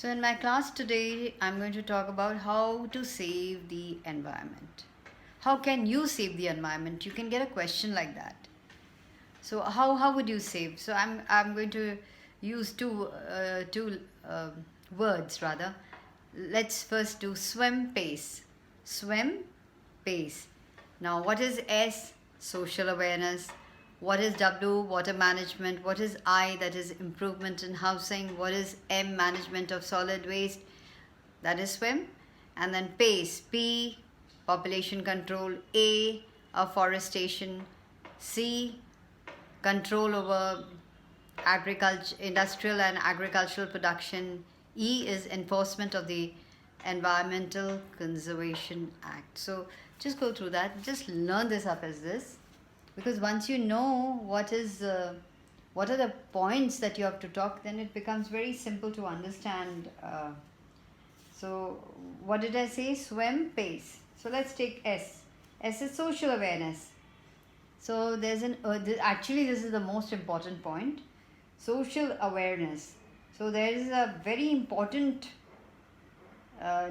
So, in my class today, I'm going to talk about how to save the environment. How can you save the environment? You can get a question like that. So, how would you save? So, I'm going to use two words rather. Let's first do swim pace. Swim pace. Now, what is S? Social awareness. What is W? Water management. What is I? That is improvement in housing. What is M? Management of solid waste. That is swim. And then pace. P, population control. A, afforestation. C, control over agriculture, industrial and agricultural production. E is enforcement of the Environmental Conservation Act. So just go through that. Just learn this up as this, because once you know what are the points that you have to talk, then it becomes very simple to understand. So what did I say? Swim pace. So let's take S. S is social awareness. So there's actually this is the most important point. Social awareness. So there is a very important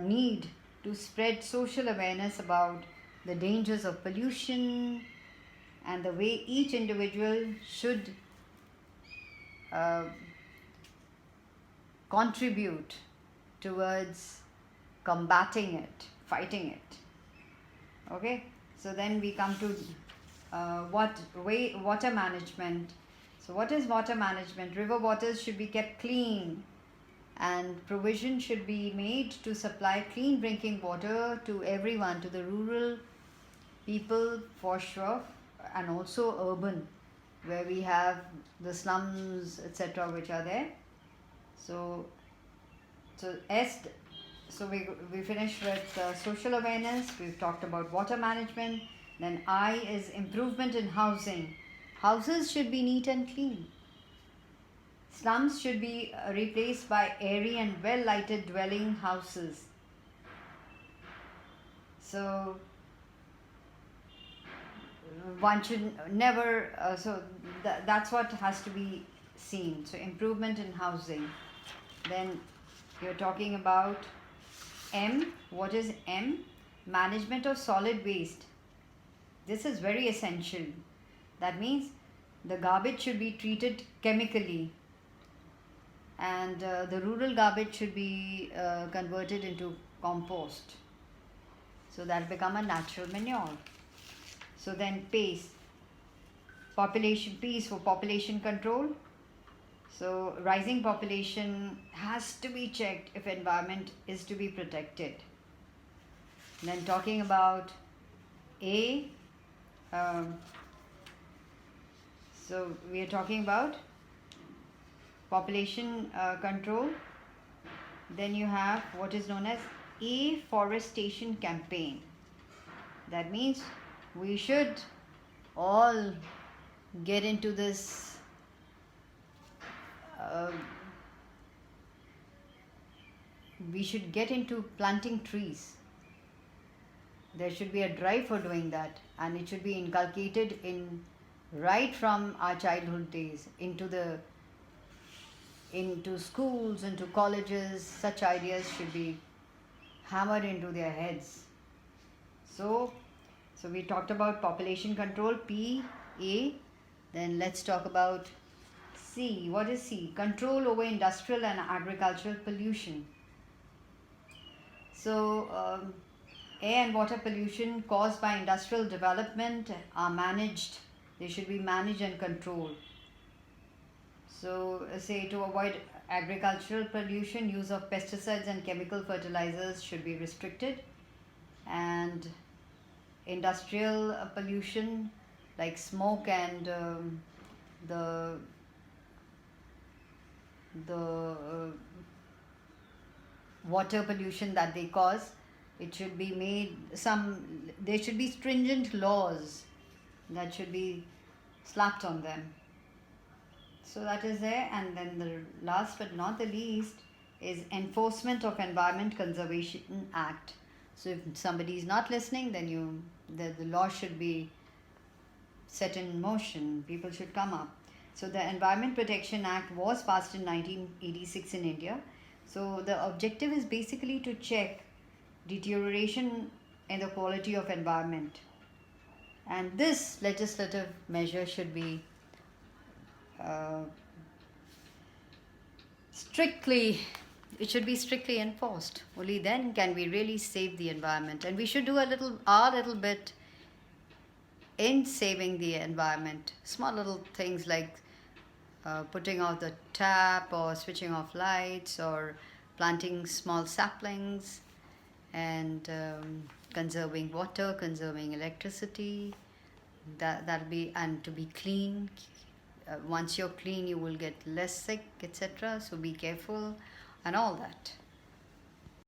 need to spread social awareness about the dangers of pollution and the way each individual should contribute towards combating it, fighting it. Okay, so then we come to water management. So what is water management? River waters should be kept clean, and provision should be made to supply clean drinking water to everyone, to the rural people for sure, and also urban, where we have the slums, etc., which are there. So we finished with social awareness. We've talked about water management. Then I is improvement in housing. Houses should be neat and clean. Slums should be replaced by airy and well lighted dwelling houses. So one should never, that's what has to be seen. So improvement in housing. Then you're talking about M. What is M? Management of solid waste. This is very essential. That means the garbage should be treated chemically, and the rural garbage should be converted into compost, so that become a natural manure. So then pace. Population, P for population control. So rising population has to be checked if environment is to be protected. Then talking about A, so we are talking about population control. Then you have what is known as afforestation campaign. That means we should all get into this we should get into planting trees. There should be a drive for doing that, and it should be inculcated in right from our childhood days into schools, into colleges. Such ideas should be hammered into their heads. So we talked about population control, P, A. Then let's talk about C. What is C? Control over industrial and agricultural pollution. So air and water pollution caused by industrial development are managed. They should be managed and controlled. So say to avoid agricultural pollution, use of pesticides and chemical fertilizers should be restricted, and industrial pollution like smoke and the water pollution that they cause, it should be made there should be stringent laws that should be slapped on them. So that is there. And then the last but not the least is enforcement of Environment Conservation Act. So if somebody is not listening, then the law should be set in motion. People should come up. So the Environment Protection Act was passed in 1986 in India. So the objective is basically to check deterioration in the quality of environment, and this legislative measure should be uh, strictly it should be strictly enforced. Only then can we really save the environment, and we should do our little bit in saving the environment. Small little things like putting out the tap or switching off lights or planting small saplings, and conserving water, conserving electricity. That'll be, and to be clean. Once you're clean, you will get less sick, etc. So be careful, and all that.